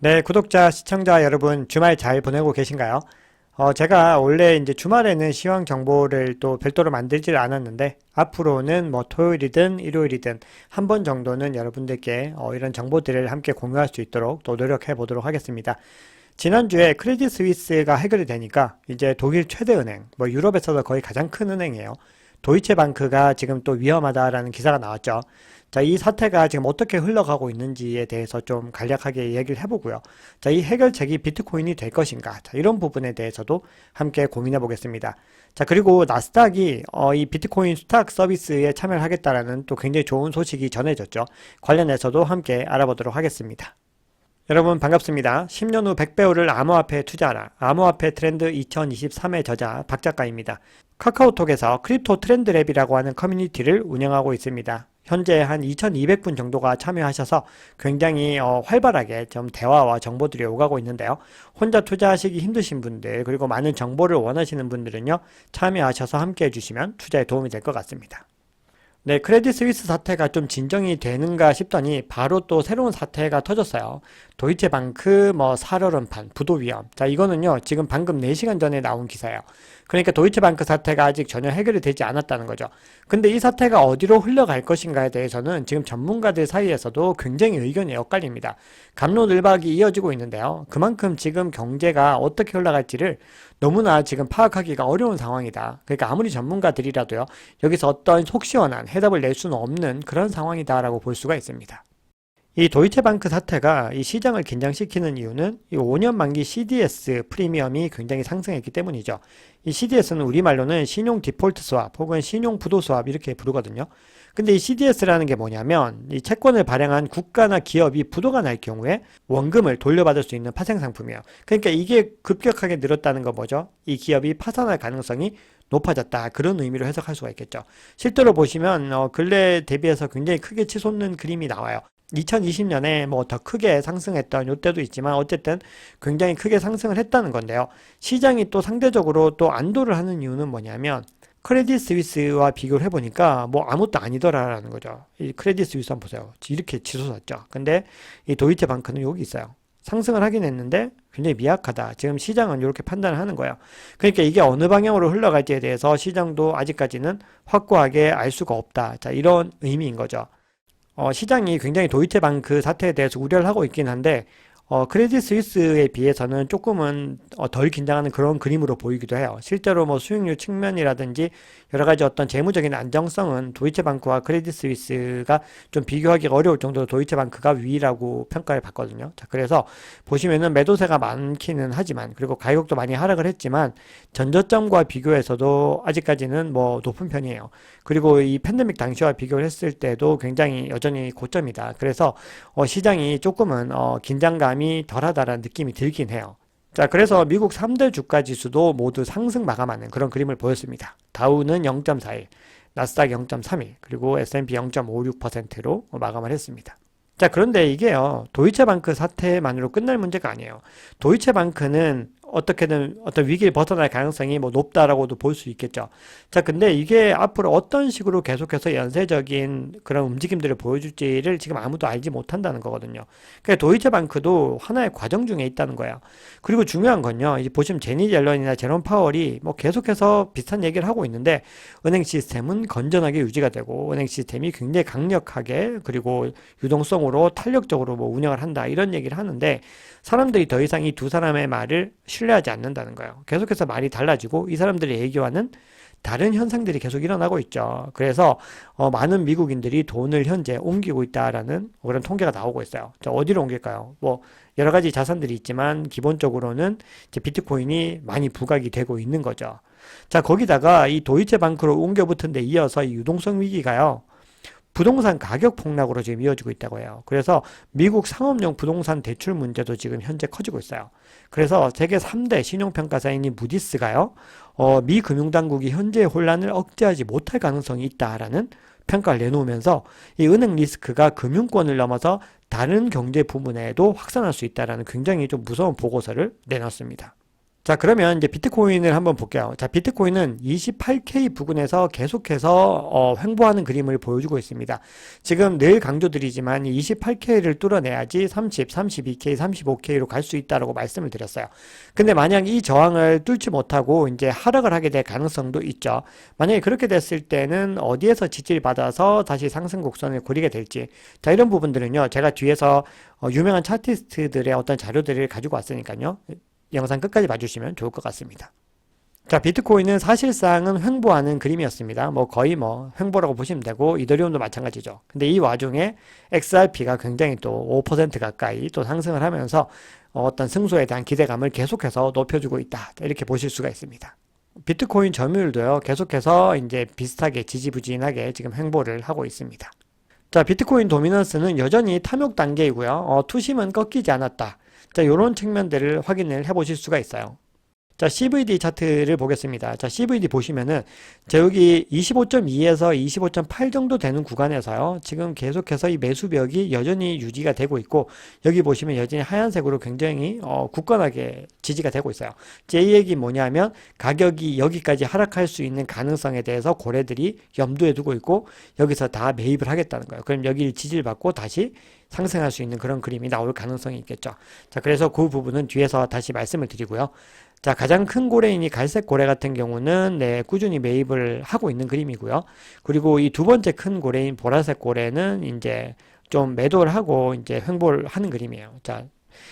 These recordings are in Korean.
네, 구독자, 시청자 여러분, 주말 잘 보내고 계신가요? 제가 원래 이제 주말에는 시황 정보를 또 별도로 만들지를 않았는데, 앞으로는 뭐 토요일이든 일요일이든 한 번 정도는 여러분들께 이런 정보들을 함께 공유할 수 있도록 또 노력해 보도록 하겠습니다. 지난주에 크레딧 스위스가 해결이 되니까 이제 독일 최대 은행, 뭐 유럽에서도 거의 가장 큰 은행이에요. 도이체방크가 지금 또 위험하다라는 기사가 나왔죠. 자, 이 사태가 지금 어떻게 흘러가고 있는지에 대해서 좀 간략하게 얘기를 해보고요. 자, 이 해결책이 비트코인이 될 것인가? 자, 이런 부분에 대해서도 함께 고민해 보겠습니다. 자, 그리고 나스닥이 이 비트코인 수탁 서비스에 참여를 하겠다라는 또 굉장히 좋은 소식이 전해졌죠. 관련해서도 함께 알아보도록 하겠습니다. 여러분 반갑습니다. 10년 후 100배우를 암호화폐에 투자하라. 암호화폐 트렌드 2023의 저자 박 작가입니다. 카카오톡에서 크립토 트렌드랩이라고 하는 커뮤니티를 운영하고 있습니다. 현재 한 2200분 정도가 참여하셔서 굉장히 활발하게 좀 대화와 정보들이 오가고 있는데요. 혼자 투자하시기 힘드신 분들 그리고 많은 정보를 원하시는 분들은요. 참여하셔서 함께 해주시면 투자에 도움이 될 것 같습니다. 네, 크레딧 스위스 사태가 좀 진정이 되는가 싶더니 바로 또 새로운 사태가 터졌어요. 도이체방크 살얼음판, 부도 위험. 자, 이거는요, 지금 방금 4시간 전에 나온 기사예요. 그러니까 도이체방크 사태가 아직 전혀 해결이 되지 않았다는 거죠. 근데 이 사태가 어디로 흘러갈 것인가에 대해서는 지금 전문가들 사이에서도 굉장히 의견이 엇갈립니다. 갑론을박이 이어지고 있는데요. 그만큼 지금 경제가 어떻게 흘러갈지를 너무나 지금 파악하기가 어려운 상황이다. 그러니까 아무리 전문가들이라도요, 여기서 어떤 속 시원한 해답을 낼 수는 없는 그런 상황이다라고 볼 수가 있습니다. 이 도이체방크 사태가 이 시장을 긴장시키는 이유는 이 5년 만기 CDS 프리미엄이 굉장히 상승했기 때문이죠. 이 CDS는 우리말로는 신용 디폴트 스왑 혹은 신용 부도 스왑 이렇게 부르거든요. 근데 이 CDS라는 게 뭐냐면 이 채권을 발행한 국가나 기업이 부도가 날 경우에 원금을 돌려받을 수 있는 파생 상품이에요. 그러니까 이게 급격하게 늘었다는 거 뭐죠? 이 기업이 파산할 가능성이 높아졌다. 그런 의미로 해석할 수가 있겠죠. 실제로 보시면 근래 대비해서 굉장히 크게 치솟는 그림이 나와요. 2020년에 뭐 더 크게 상승했던 요때도 있지만 어쨌든 굉장히 크게 상승을 했다는 건데요. 시장이 또 상대적으로 또 안도를 하는 이유는 뭐냐면 크레딧 스위스와 비교를 해보니까 뭐 아무것도 아니더라라는 거죠. 이 크레딧 스위스 한번 보세요. 이렇게 치솟았죠. 근데 이 도이체방크는 여기 있어요. 상승을 하긴 했는데 굉장히 미약하다. 지금 시장은 이렇게 판단을 하는 거예요. 그러니까 이게 어느 방향으로 흘러갈지에 대해서 시장도 아직까지는 확고하게 알 수가 없다. 자, 이런 의미인 거죠. 시장이 굉장히 도이체방크 사태에 대해서 우려를 하고 있긴 한데 크레딧 스위스에 비해서는 조금은 덜 긴장하는 그런 그림으로 보이기도 해요. 실제로 뭐 수익률 측면이라든지 여러 가지 어떤 재무적인 안정성은 도이체방크와 크레딧 스위스가 좀 비교하기가 어려울 정도로 도이체방크가 위라고 평가를 받거든요. 자, 그래서 보시면은 매도세가 많기는 하지만 그리고 가격도 많이 하락을 했지만 전저점과 비교해서도 아직까지는 뭐 높은 편이에요. 그리고 이 팬데믹 당시와 비교를 했을 때도 굉장히 여전히 고점이다. 그래서 시장이 조금은 긴장감이 덜하다라는 느낌이 들긴 해요. 자, 그래서 미국 3대 주가 지수도 모두 상승 마감하는 그런 그림을 보였습니다. 다우는 0.41, 나스닥 0.31, 그리고 S&P 0.56%로 마감을 했습니다. 자, 그런데 이게요, 도이체방크 사태만으로 끝날 문제가 아니에요. 도이체방크는 어떻게든 어떤 위기를 벗어날 가능성이 뭐 높다라고도 볼 수 있겠죠. 자, 근데 이게 앞으로 어떤 식으로 계속해서 연쇄적인 그런 움직임들을 보여줄지를 지금 아무도 알지 못한다는 거거든요. 그러니까 도이체방크도 하나의 과정 중에 있다는 거예요. 그리고 중요한 건요, 이제 보시면 제니 옐런이나 제롬 파월이 뭐 계속해서 비슷한 얘기를 하고 있는데 은행 시스템은 건전하게 유지가 되고 은행 시스템이 굉장히 강력하게 그리고 유동성으로 탄력적으로 뭐 운영을 한다 이런 얘기를 하는데 사람들이 더 이상 이 두 사람의 말을 신뢰하지 않는다는 거예요. 계속해서 말이 달라지고 이 사람들의 얘기와는 다른 현상들이 계속 일어나고 있죠. 그래서 많은 미국인들이 돈을 현재 옮기고 있다라는 그런 통계가 나오고 있어요. 자, 어디로 옮길까요? 뭐 여러 가지 자산들이 있지만 기본적으로는 이제 비트코인이 많이 부각이 되고 있는 거죠. 자, 거기다가 이 도이체방크로 옮겨붙은 데 이어서 이 유동성 위기가요. 부동산 가격 폭락으로 지금 이어지고 있다고 해요. 그래서 미국 상업용 부동산 대출 문제도 지금 현재 커지고 있어요. 그래서 세계 3대 신용평가사인 이 무디스가요, 미 금융당국이 현재의 혼란을 억제하지 못할 가능성이 있다라는 평가를 내놓으면서 이 은행 리스크가 금융권을 넘어서 다른 경제 부문에도 확산할 수 있다라는 굉장히 좀 무서운 보고서를 내놨습니다. 자, 그러면 이제 비트코인을 한번 볼게요. 자, 비트코인은 28K 부근에서 계속해서 횡보하는 그림을 보여주고 있습니다. 지금 늘 강조드리지만 28K를 뚫어내야지 30, 32K, 35K로 갈 수 있다라고 말씀을 드렸어요. 근데 만약 이 저항을 뚫지 못하고 이제 하락을 하게 될 가능성도 있죠. 만약에 그렇게 됐을 때는 어디에서 지지를 받아서 다시 상승 곡선을 그리게 될지. 자, 이런 부분들은요, 제가 뒤에서 유명한 차티스트들의 어떤 자료들을 가지고 왔으니까요. 영상 끝까지 봐주시면 좋을 것 같습니다. 자, 비트코인은 사실상은 횡보하는 그림이었습니다. 거의 횡보라고 보시면 되고, 이더리움도 마찬가지죠. 근데 이 와중에 XRP가 굉장히 또 5% 가까이 또 상승을 하면서 어떤 승소에 대한 기대감을 계속해서 높여주고 있다. 이렇게 보실 수가 있습니다. 비트코인 점유율도요, 계속해서 이제 비슷하게 지지부진하게 지금 횡보를 하고 있습니다. 자, 비트코인 도미넌스는 여전히 탐욕 단계이고요. 투심은 꺾이지 않았다. 자, 요런 측면들을 확인을 해 보실 수가 있어요. 자, CVD 차트를 보겠습니다. 자, CVD 보시면은, 자, 여기 25.2에서 25.8 정도 되는 구간에서요, 지금 계속해서 이 매수벽이 여전히 유지가 되고 있고, 여기 보시면 여전히 하얀색으로 굉장히, 굳건하게 지지가 되고 있어요. 제 얘기 뭐냐면, 가격이 여기까지 하락할 수 있는 가능성에 대해서 고래들이 염두에 두고 있고, 여기서 다 매입을 하겠다는 거예요. 그럼 여기 지지를 받고 다시 상승할 수 있는 그런 그림이 나올 가능성이 있겠죠. 자, 그래서 그 부분은 뒤에서 다시 말씀을 드리고요. 자, 가장 큰 고래인 이 갈색 고래 같은 경우는 네, 꾸준히 매입을 하고 있는 그림이고요. 그리고 이 두 번째 큰 고래인 보라색 고래는 이제 좀 매도를 하고 이제 횡보를 하는 그림이에요. 자,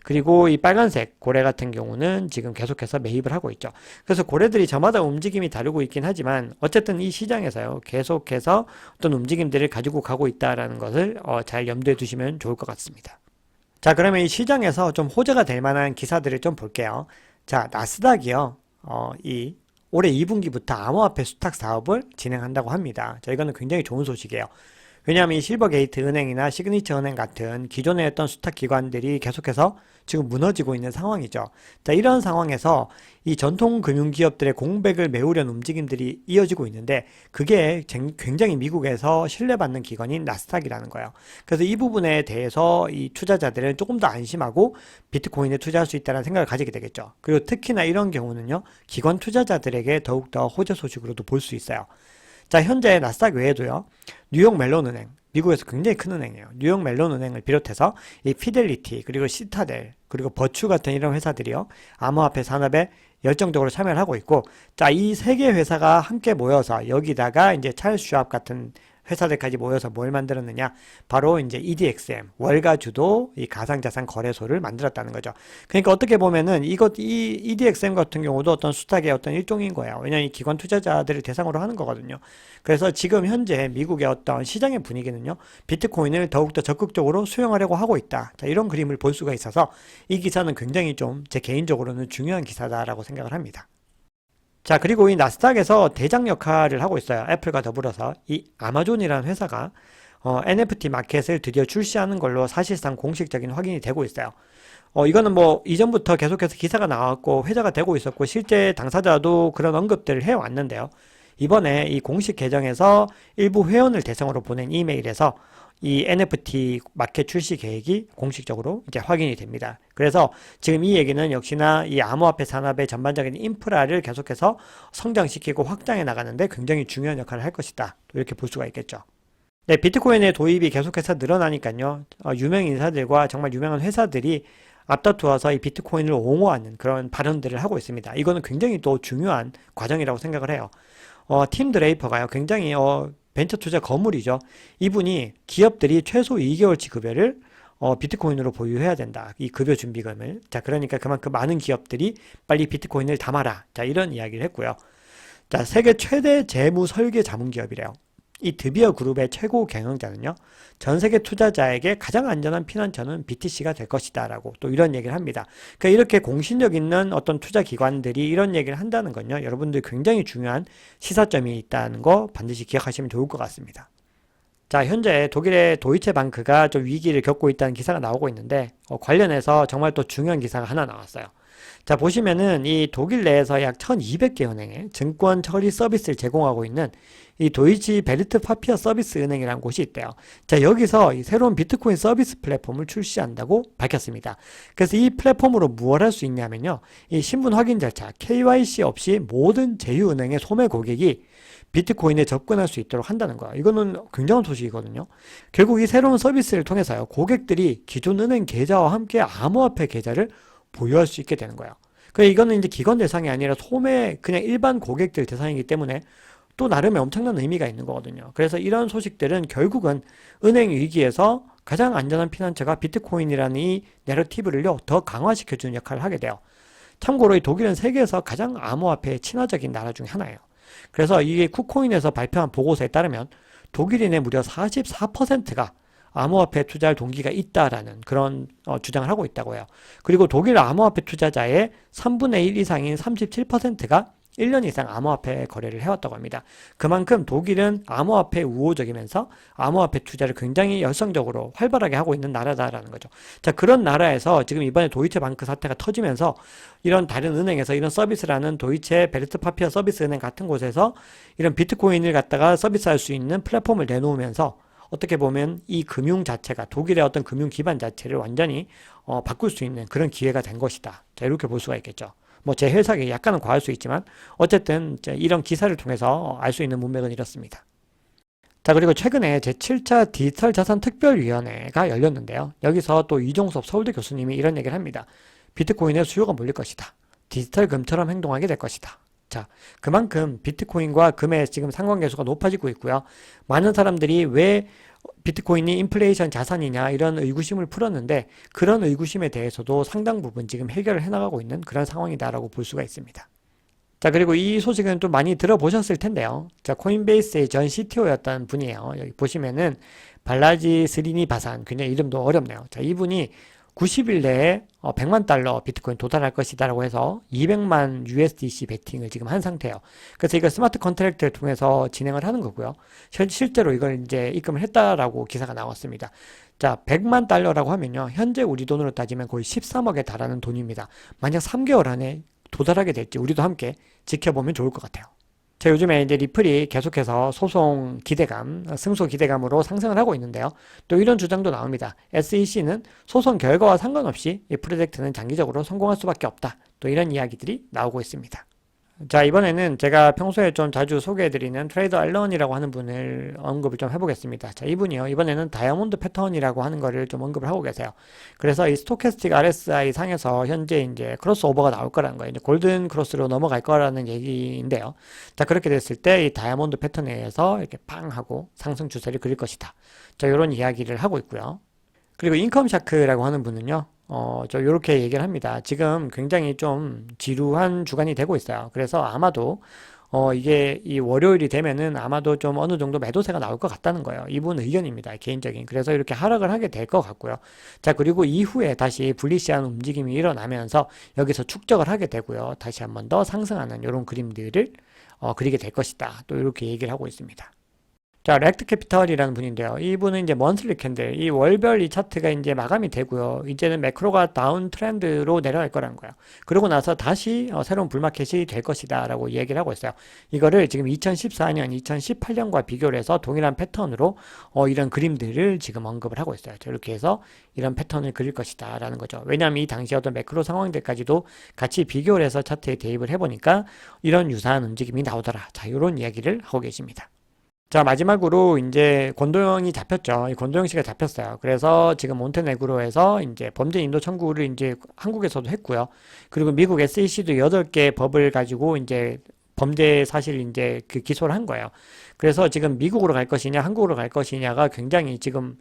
그리고 이 빨간색 고래 같은 경우는 지금 계속해서 매입을 하고 있죠. 그래서 고래들이 저마다 움직임이 다르고 있긴 하지만 어쨌든 이 시장에서요, 계속해서 어떤 움직임들을 가지고 가고 있다라는 것을 잘 염두에 두시면 좋을 것 같습니다. 자, 그러면 이 시장에서 좀 호재가 될 만한 기사들을 좀 볼게요. 자, 나스닥이요. 이 올해 2분기부터 암호화폐 수탁 사업을 진행한다고 합니다. 자, 이거는 굉장히 좋은 소식이에요. 왜냐하면 이 실버게이트 은행이나 시그니처 은행 같은 기존에 했던 수탁 기관들이 계속해서 지금 무너지고 있는 상황이죠. 자, 이런 상황에서 이 전통 금융기업들의 공백을 메우려는 움직임들이 이어지고 있는데 그게 굉장히 미국에서 신뢰받는 기관인 나스닥이라는 거예요. 그래서 이 부분에 대해서 이 투자자들은 조금 더 안심하고 비트코인에 투자할 수 있다는 생각을 가지게 되겠죠. 그리고 특히나 이런 경우는요, 기관 투자자들에게 더욱더 호재 소식으로도 볼 수 있어요. 자, 현재 나스닥 외에도요, 뉴욕 멜론은행, 미국에서 굉장히 큰 은행이에요. 뉴욕 멜론은행을 비롯해서 이 피델리티, 그리고 시타델, 그리고 버추 같은 이런 회사들이요, 암호화폐 산업에 열정적으로 참여를 하고 있고, 자, 이 세 개 회사가 함께 모여서 여기다가 이제 찰스 슈왑 같은 회사들까지 모여서 뭘 만들었느냐? 바로 이제 EDXM, 월가 주도 이 가상자산 거래소를 만들었다는 거죠. 그러니까 어떻게 보면은 이 EDXM 같은 경우도 어떤 수탁의 어떤 일종인 거예요. 왜냐하면 이 기관 투자자들을 대상으로 하는 거거든요. 그래서 지금 현재 미국의 어떤 시장의 분위기는요, 비트코인을 더욱더 적극적으로 수용하려고 하고 있다. 자, 이런 그림을 볼 수가 있어서 이 기사는 굉장히 좀 제 개인적으로는 중요한 기사다라고 생각을 합니다. 자, 그리고 이 나스닥에서 대장 역할을 하고 있어요. 애플과 더불어서 이 아마존이라는 회사가 NFT 마켓을 드디어 출시하는 걸로 사실상 공식적인 확인이 되고 있어요. 이거는 이전부터 계속해서 기사가 나왔고 회자가 되고 있었고 실제 당사자도 그런 언급들을 해왔는데요. 이번에 이 공식 계정에서 일부 회원을 대상으로 보낸 이메일에서 이 NFT 마켓 출시 계획이 공식적으로 이제 확인이 됩니다. 그래서 지금 이 얘기는 역시나 이 암호화폐 산업의 전반적인 인프라를 계속해서 성장시키고 확장해 나가는데 굉장히 중요한 역할을 할 것이다. 이렇게 볼 수가 있겠죠. 네, 비트코인의 도입이 계속해서 늘어나니까요. 유명 인사들과 정말 유명한 회사들이 앞다투어서 이 비트코인을 옹호하는 그런 발언들을 하고 있습니다. 이거는 굉장히 또 중요한 과정이라고 생각을 해요. 팀 드레이퍼가요. 굉장히 벤처 투자 거물이죠. 이분이 기업들이 최소 2개월치 급여를 비트코인으로 보유해야 된다. 이 급여 준비금을. 자, 그러니까 그만큼 많은 기업들이 빨리 비트코인을 담아라. 자, 이런 이야기를 했고요. 자, 세계 최대 재무 설계 자문 기업이래요. 이 드비어 그룹의 최고 경영자는요, 전 세계 투자자에게 가장 안전한 피난처는 BTC가 될 것이다 라고 또 이런 얘기를 합니다. 그러니까 이렇게 공신력 있는 어떤 투자 기관들이 이런 얘기를 한다는 건요, 여러분들 굉장히 중요한 시사점이 있다는 거 반드시 기억하시면 좋을 것 같습니다. 자, 현재 독일의 도이체방크가 좀 위기를 겪고 있다는 기사가 나오고 있는데 관련해서 정말 또 중요한 기사가 하나 나왔어요. 자, 보시면은 이 독일 내에서 약 1200개 은행에 증권 처리 서비스를 제공하고 있는 이 도이치 베르트 파피아 서비스 은행이라는 곳이 있대요. 자, 여기서 이 새로운 비트코인 서비스 플랫폼을 출시한다고 밝혔습니다. 그래서 이 플랫폼으로 무엇 할 수 있냐면요. 이 신분 확인 절차, KYC 없이 모든 제휴은행의 소매 고객이 비트코인에 접근할 수 있도록 한다는 거야. 이거는 굉장한 소식이거든요. 결국 이 새로운 서비스를 통해서요, 고객들이 기존 은행 계좌와 함께 암호화폐 계좌를 보유할 수 있게 되는 거예요. 그 이거는 이제 기관 대상이 아니라 소매 그냥 일반 고객들 대상이기 때문에 또 나름의 엄청난 의미가 있는 거거든요. 그래서 이런 소식들은 결국은 은행 위기에서 가장 안전한 피난처가 비트코인이라는 이 내러티브를요, 더 강화시켜주는 역할을 하게 돼요. 참고로 이 독일은 세계에서 가장 암호화폐에 친화적인 나라 중에 하나예요. 그래서 이게 쿠코인에서 발표한 보고서에 따르면 독일인의 무려 44%가 암호화폐 투자할 동기가 있다라는 그런 주장을 하고 있다고 해요. 그리고 독일 암호화폐 투자자의 3분의 1 이상인 37%가 1년 이상 암호화폐 거래를 해왔다고 합니다. 그만큼 독일은 암호화폐 우호적이면서 암호화폐 투자를 굉장히 열성적으로 활발하게 하고 있는 나라다라는 거죠. 자, 그런 나라에서 지금 이번에 도이체방크 사태가 터지면서 이런 다른 은행에서 이런 서비스라는 도이체 베르트 파피아 서비스 은행 같은 곳에서 이런 비트코인을 갖다가 서비스할 수 있는 플랫폼을 내놓으면서 어떻게 보면 이 금융 자체가 독일의 어떤 금융 기반 자체를 완전히 바꿀 수 있는 그런 기회가 된 것이다. 자, 이렇게 볼 수가 있겠죠. 뭐 제 해석이 약간은 과할 수 있지만 어쨌든 이런 기사를 통해서 알 수 있는 문맥은 이렇습니다. 자, 그리고 최근에 제7차 디지털 자산 특별위원회가 열렸는데요. 여기서 또 이종섭 서울대 교수님이 이런 얘기를 합니다. 비트코인의 수요가 몰릴 것이다. 디지털 금처럼 행동하게 될 것이다. 자, 그만큼 비트코인과 금의 지금 상관계수가 높아지고 있고요. 많은 사람들이 왜 비트코인이 인플레이션 자산이냐 이런 의구심을 풀었는데 그런 의구심에 대해서도 상당 부분 지금 해결을 해나가고 있는 그런 상황이다라고 볼 수가 있습니다. 자, 그리고 이 소식은 좀 많이 들어보셨을 텐데요. 자, 코인베이스의 전 CTO였던 분이에요. 여기 보시면은 발라지 스리니 바산, 굉장히 이름도 어렵네요. 자, 이분이 90일 내에 100만 달러 비트코인 도달할 것이다 라고 해서 200만 USDC 베팅을 지금 한 상태예요. 그래서 이거 스마트 컨트랙트를 통해서 진행을 하는 거고요. 실제로 이걸 이제 입금을 했다라고 기사가 나왔습니다. 자, 100만 달러라고 하면요. 현재 우리 돈으로 따지면 거의 13억에 달하는 돈입니다. 만약 3개월 안에 도달하게 될지 우리도 함께 지켜보면 좋을 것 같아요. 자, 요즘에 이제 리플이 계속해서 소송 기대감, 승소 기대감으로 상승을 하고 있는데요. 또 이런 주장도 나옵니다. SEC는 소송 결과와 상관없이 이 프로젝트는 장기적으로 성공할 수밖에 없다. 또 이런 이야기들이 나오고 있습니다. 자, 이번에는 제가 평소에 좀 자주 소개해드리는 트레이더 앨런이라고 하는 분을 언급을 좀 해보겠습니다. 자, 이분이요. 이번에는 다이아몬드 패턴이라고 하는 거를 좀 언급을 하고 계세요. 그래서 이 스토캐스틱 RSI 상에서 현재 이제 크로스오버가 나올 거라는 거예요. 이제 골든 크로스로 넘어갈 거라는 얘기인데요. 자, 그렇게 됐을 때 이 다이아몬드 패턴에 의해서 이렇게 팡 하고 상승 추세를 그릴 것이다. 자, 이런 이야기를 하고 있고요. 그리고 인컴 샤크라고 하는 분은요. 요렇게 얘기를 합니다. 지금 굉장히 좀 지루한 주간이 되고 있어요. 그래서 아마도, 이게 이 월요일이 되면은 아마도 좀 어느 정도 매도세가 나올 것 같다는 거예요. 이분 의견입니다. 개인적인. 그래서 이렇게 하락을 하게 될 것 같고요. 자, 그리고 이후에 다시 불리시한 움직임이 일어나면서 여기서 축적을 하게 되고요. 다시 한번 더 상승하는 이런 그림들을 그리게 될 것이다. 또 이렇게 얘기를 하고 있습니다. 자, 렉트 캐피털이라는 분인데요. 이분은 이제 먼슬리 캔들, 이 월별 이 차트가 이제 마감이 되고요. 이제는 매크로가 다운 트렌드로 내려갈 거라는 거예요. 그러고 나서 다시 새로운 불마켓이 될 것이다 라고 얘기를 하고 있어요. 이거를 지금 2014년, 2018년과 비교를 해서 동일한 패턴으로 이런 그림들을 지금 언급을 하고 있어요. 이렇게 해서 이런 패턴을 그릴 것이다 라는 거죠. 왜냐하면 이 당시 어떤 매크로 상황들까지도 같이 비교를 해서 차트에 대입을 해보니까 이런 유사한 움직임이 나오더라. 자, 이런 이야기를 하고 계십니다. 자, 마지막으로 이제 권도영이 잡혔죠. 이 권도영 씨가 잡혔어요. 그래서 지금 몬테네그로에서 이제 범죄 인도 청구를 이제 한국에서도 했고요. 그리고 미국 SEC도 8개 법을 가지고 이제 범죄 사실 이제 그 기소를 한 거예요. 그래서 지금 미국으로 갈 것이냐, 한국으로 갈 것이냐가 굉장히 지금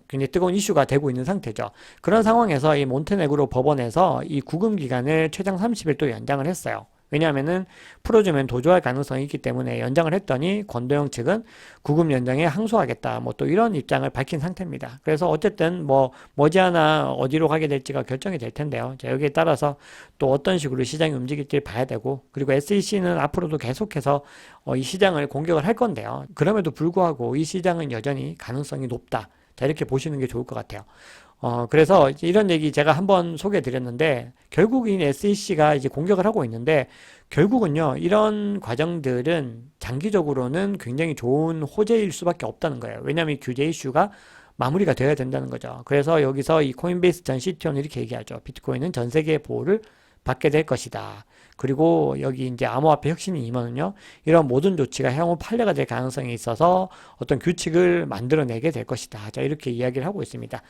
굉장히 뜨거운 이슈가 되고 있는 상태죠. 그런 상황에서 이 몬테네그로 법원에서 이 구금 기간을 최장 30일 또 연장을 했어요. 왜냐하면은 풀어주면 도주할 가능성이 있기 때문에 연장을 했더니 권도영 측은 구금 연장에 항소하겠다. 뭐 또 이런 입장을 밝힌 상태입니다. 그래서 어쨌든 뭐 머지않아 어디로 가게 될지가 결정이 될 텐데요. 자, 여기에 따라서 또 어떤 식으로 시장이 움직일지 봐야 되고, 그리고 SEC는 앞으로도 계속해서 이 시장을 공격을 할 건데요. 그럼에도 불구하고 이 시장은 여전히 가능성이 높다. 자, 이렇게 보시는 게 좋을 것 같아요. 그래서 이제 이런 얘기 제가 한번 소개해 드렸는데, 결국인 SEC가 이제 공격을 하고 있는데, 결국은요, 이런 과정들은 장기적으로는 굉장히 좋은 호재일 수밖에 없다는 거예요. 왜냐하면 이 규제 이슈가 마무리가 되어야 된다는 거죠. 그래서 여기서 이 코인베이스 전 CTO는 이렇게 얘기하죠. 비트코인은 전 세계의 보호를 받게 될 것이다. 그리고 여기 이제 암호화폐 혁신이 임하면요, 이런 모든 조치가 향후 판례가 될 가능성이 있어서 어떤 규칙을 만들어내게 될 것이다. 자, 이렇게 이야기를 하고 있습니다.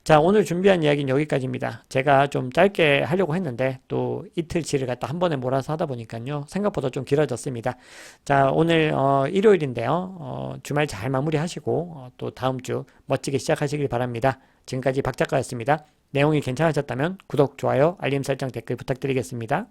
자, 오늘 준비한 이야기는 여기까지입니다. 제가 좀 짧게 하려고 했는데 또 이틀치를 갖다 한 번에 몰아서 하다 보니까요, 생각보다 좀 길어졌습니다. 자, 오늘 일요일인데요. 주말 잘 마무리하시고 또 다음 주 멋지게 시작하시길 바랍니다. 지금까지 박 작가였습니다. 내용이 괜찮으셨다면 구독, 좋아요, 알림 설정, 댓글 부탁드리겠습니다.